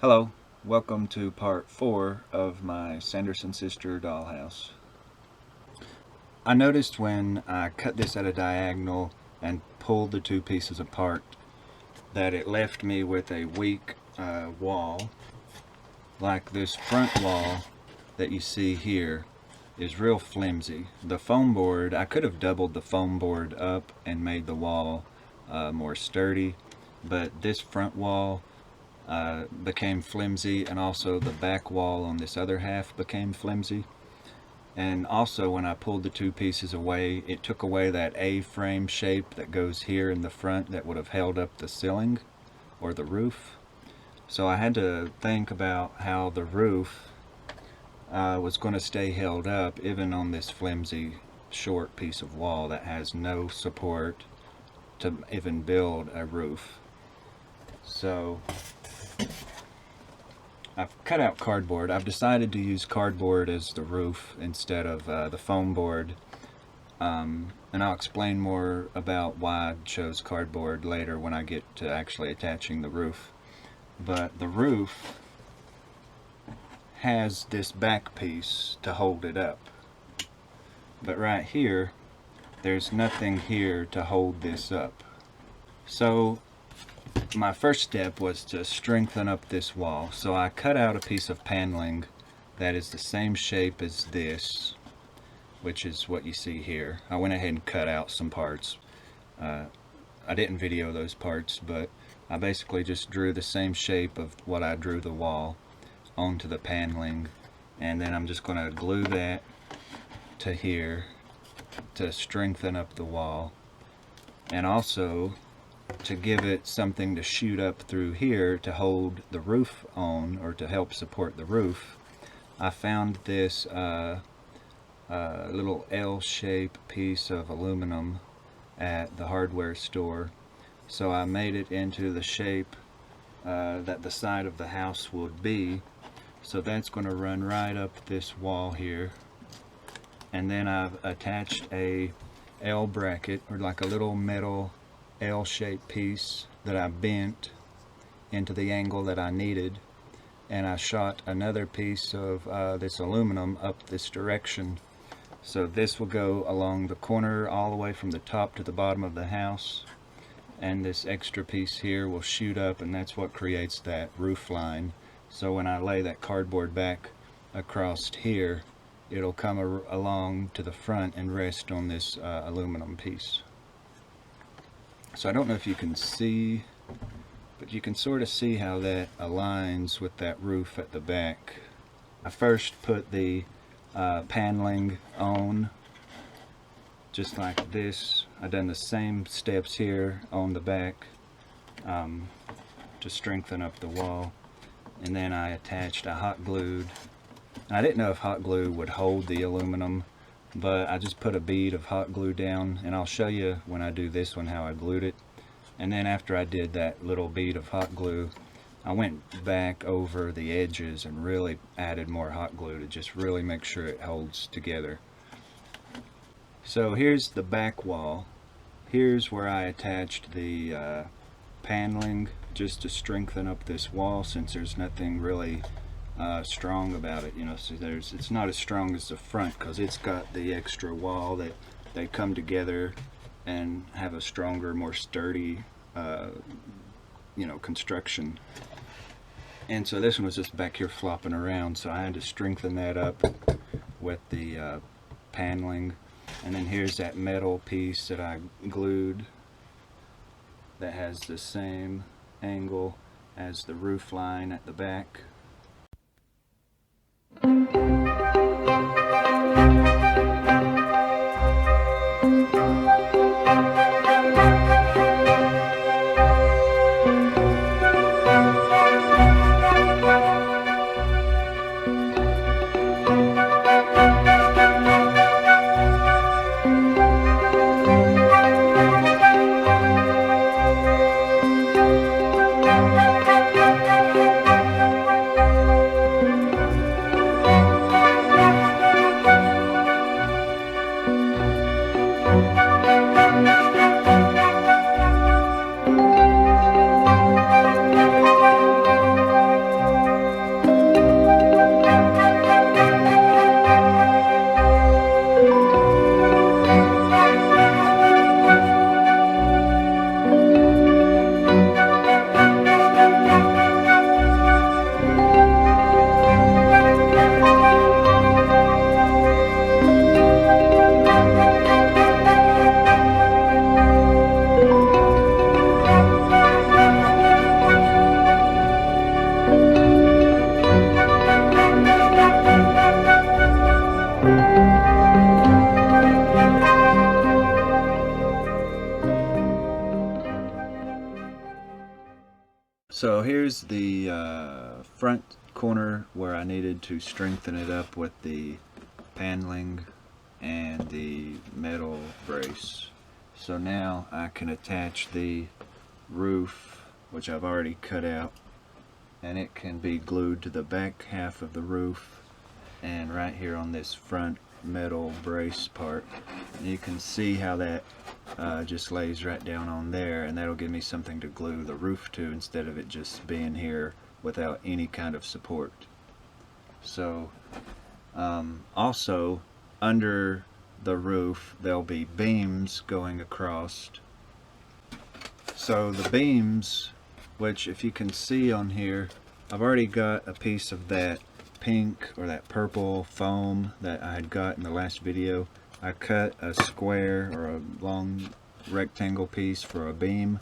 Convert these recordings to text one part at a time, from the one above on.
Hello, welcome to part 4 of my Sanderson sister dollhouse. I noticed when I cut this at a diagonal and pulled the two pieces apart that it left me with a weak wall. Like this front wall that you see here is real flimsy. The foam board, I could have doubled the foam board up and made the wall more sturdy, but this front wall became flimsy, and also the back wall on this other half became flimsy. And also when I pulled the two pieces away, it took away that A-frame shape that goes here in the front that would have held up the ceiling or the roof. So I had to think about how the roof was going to stay held up even on this flimsy short piece of wall that has no support to even build a roof. So I've cut out cardboard. I've decided to use cardboard as the roof instead of the foam board, and I'll explain more about why I chose cardboard later when I get to actually attaching the roof. But the roof has this back piece to hold it up, but right here there's nothing here to hold this up. So my first step was to strengthen up this wall. So I cut out a piece of paneling that is the same shape as this, which is what you see here. I went ahead and cut out some parts. I didn't video those parts, but I basically just drew the same shape of what I drew the wall onto the paneling, and then I'm just going to glue that to here to strengthen up the wall, and also to give it something to shoot up through here to hold the roof on, or to help support the roof. I found this little L-shaped piece of aluminum at the hardware store, so I made it into the shape that the side of the house would be. So that's going to run right up this wall here, and then I've attached a L bracket, or like a little metal L-shaped piece that I bent into the angle that I needed, and I shot another piece of this aluminum up this direction. So this will go along the corner all the way from the top to the bottom of the house, and this extra piece here will shoot up, and that's what creates that roof line. So when I lay that cardboard back across here, it'll come along to the front and rest on this aluminum piece. So I don't know if you can see, but you can sort of see how that aligns with that roof at the back. I first put the paneling on just like this. I've done the same steps here on the back to strengthen up the wall, and then I attached a hot glued, and I didn't know if hot glue would hold the aluminum, but I just put a bead of hot glue down, and I'll show you when I do this one how I glued it. And then after I did that little bead of hot glue, I went back over the edges and really added more hot glue to just really make sure it holds together. So here's the back wall. Here's where I attached the paneling just to strengthen up this wall, since there's nothing really strong about it, you know. So it's not as strong as the front because it's got the extra wall that they come together and have a stronger, more sturdy construction. And so this one was just back here flopping around, so I had to strengthen that up with the paneling. And then here's that metal piece that I glued that has the same angle as the roof line at the back. here's the front corner where I needed to strengthen it up with the paneling and the metal brace. So now I can attach the roof, which I've already cut out, and it can be glued to the back half of the roof and right here on this front metal brace part. And you can see how that just lays right down on there, and that'll give me something to glue the roof to instead of it just being here without any kind of support. So also under the roof there'll be beams going across. So the beams, which if you can see on here, I've already got a piece of that pink or that purple foam that I had got in the last video. I cut a square or a long rectangle piece for a beam,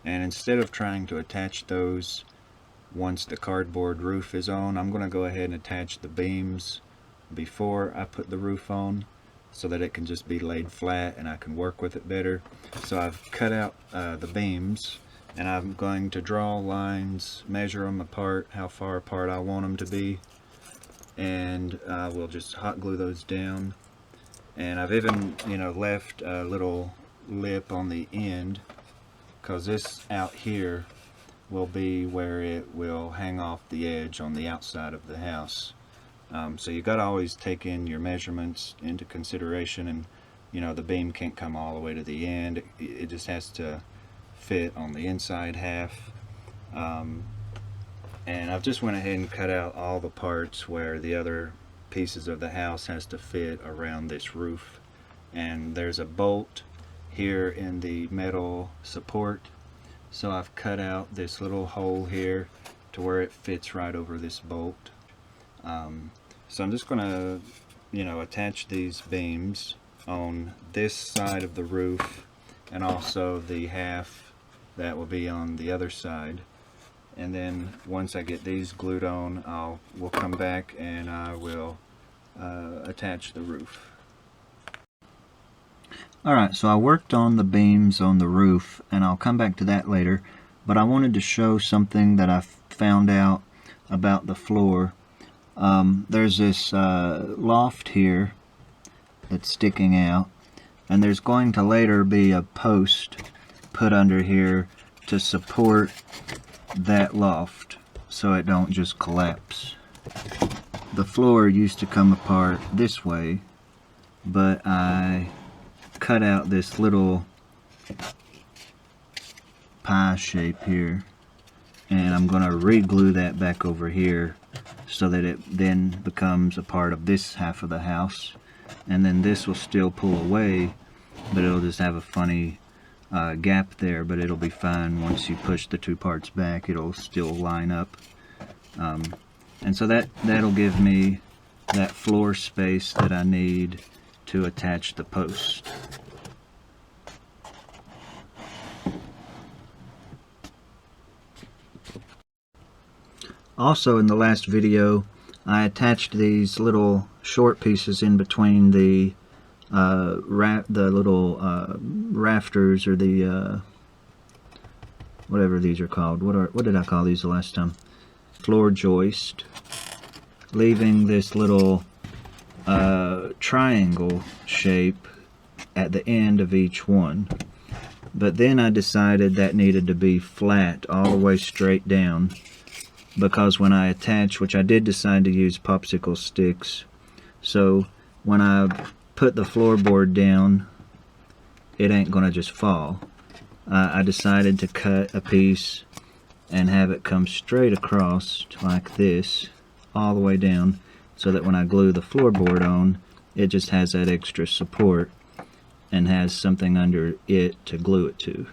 and instead of trying to attach those once the cardboard roof is on, I'm going to go ahead and attach the beams before I put the roof on so that it can just be laid flat and I can work with it better. So I've cut out the beams, and I'm going to draw lines, measure them apart, how far apart I want them to be, and we'll just hot glue those down. And I've even, left a little lip on the end, because this out here will be where it will hang off the edge on the outside of the house. So you got to always take in your measurements into consideration, and the beam can't come all the way to the end. It just has to fit on the inside half. And I've just went ahead and cut out all the parts where the other pieces of the house has to fit around this roof. And there's a bolt here in the metal support, so I've cut out this little hole here to where it fits right over this bolt. So I'm just going to attach these beams on this side of the roof, and also the half that will be on the other side. And then once I get these glued on, we'll come back and I will attach the roof. Alright, so I worked on the beams on the roof, and I'll come back to that later, but I wanted to show something that I found out about the floor. There's this loft here that's sticking out, and there's going to later be a post put under here to support that loft so it don't just collapse. The floor used to come apart this way, but I cut out this little pie shape here, and I'm going to re-glue that back over here so that it then becomes a part of this half of the house. And then this will still pull away, but it'll just have a funny gap there, but it'll be fine. Once you push the two parts back, it'll still line up. And so that'll give me that floor space that I need to attach the post. Also, in the last video, I attached these little short pieces in between the little rafters, or the whatever these are called. What did I call these the last time? Floor joist, leaving this little triangle shape at the end of each one. But then I decided that needed to be flat all the way straight down, because when I attach, which I did decide to use popsicle sticks, so when I put the floorboard down, it ain't gonna just fall. I decided to cut a piece and have it come straight across like this, all the way down, so that when I glue the floorboard on, it just has that extra support and has something under it to glue it to.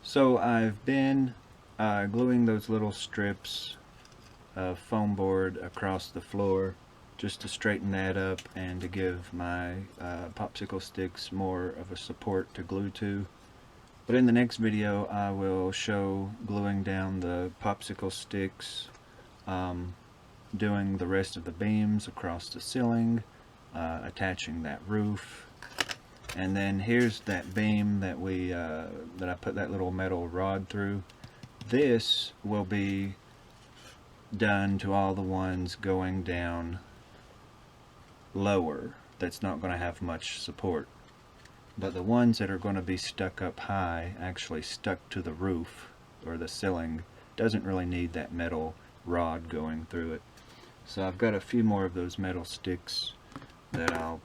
So I've been gluing those little strips of foam board across the floor just to straighten that up and to give my popsicle sticks more of a support to glue to. But in the next video I will show gluing down the popsicle sticks, doing the rest of the beams across the ceiling, attaching that roof, and then here's that beam that I put that little metal rod through. this will be done to all the ones going down lower. That's not going to have much support. But the ones that are going to be stuck up high, actually stuck to the roof or the ceiling, doesn't really need that metal rod going through it. So I've got a few more of those metal sticks that I'll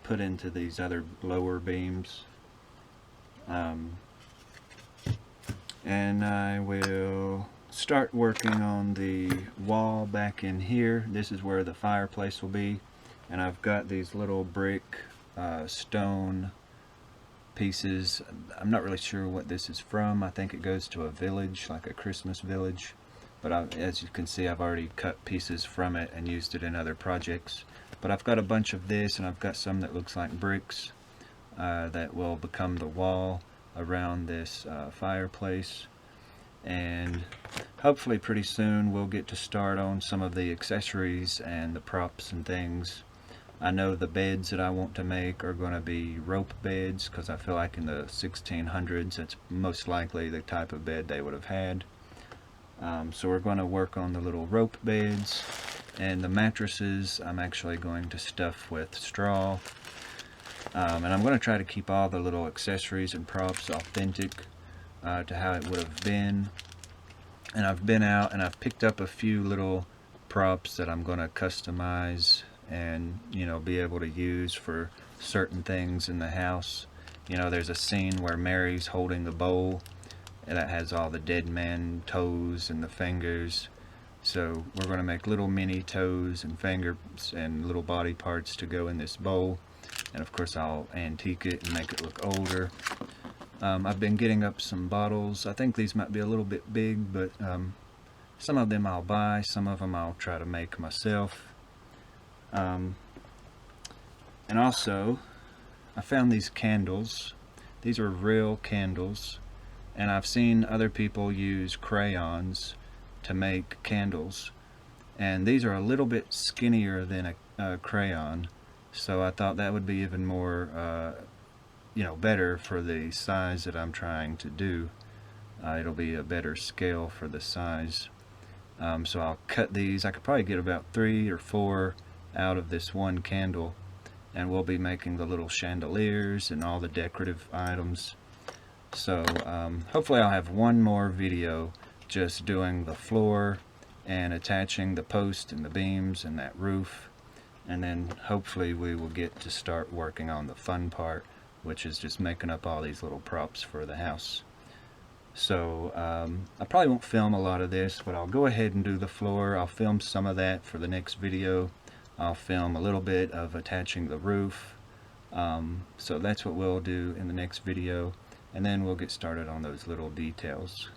put into these other lower beams. And I will start working on the wall back in here. This is where the fireplace will be. And I've got these little brick stone pieces. I'm not really sure what this is from. I think it goes to a village, like a Christmas village. But as you can see, I've already cut pieces from it and used it in other projects. But I've got a bunch of this, and I've got some that looks like bricks that will become the wall around this fireplace. And hopefully pretty soon we'll get to start on some of the accessories and the props and things. I know the beds that I want to make are going to be rope beds, because I feel like in the 1600s that's most likely the type of bed they would have had. So we're going to work on the little rope beds, and the mattresses I'm actually going to stuff with straw. And I'm going to try to keep all the little accessories and props authentic to how it would have been. And I've been out and I've picked up a few little props that I'm going to customize and, you know, be able to use for certain things in the house. You know, there's a scene where Mary's holding the bowl, and that has all the dead man toes and the fingers. So we're going to make little mini toes and fingers and little body parts to go in this bowl. And of course I'll antique it and make it look older. I've been getting up some bottles. I think these might be a little bit big, but some of them I'll buy, some of them I'll try to make myself. And also, I found these candles. These are real candles, and I've seen other people use crayons to make candles, and these are a little bit skinnier than a crayon, so I thought that would be even more you know, better for the size that I'm trying to do. It'll be a better scale for the size. So I'll cut these. I could probably get about 3 or 4 out of this one candle, and we'll be making the little chandeliers and all the decorative items. So hopefully I'll have one more video just doing the floor and attaching the post and the beams and that roof, and then hopefully we will get to start working on the fun part, which is just making up all these little props for the house. So I probably won't film a lot of this, but I'll go ahead and do the floor. I'll film some of that for the next video. I'll film a little bit of attaching the roof. So that's what we'll do in the next video, and then we'll get started on those little details.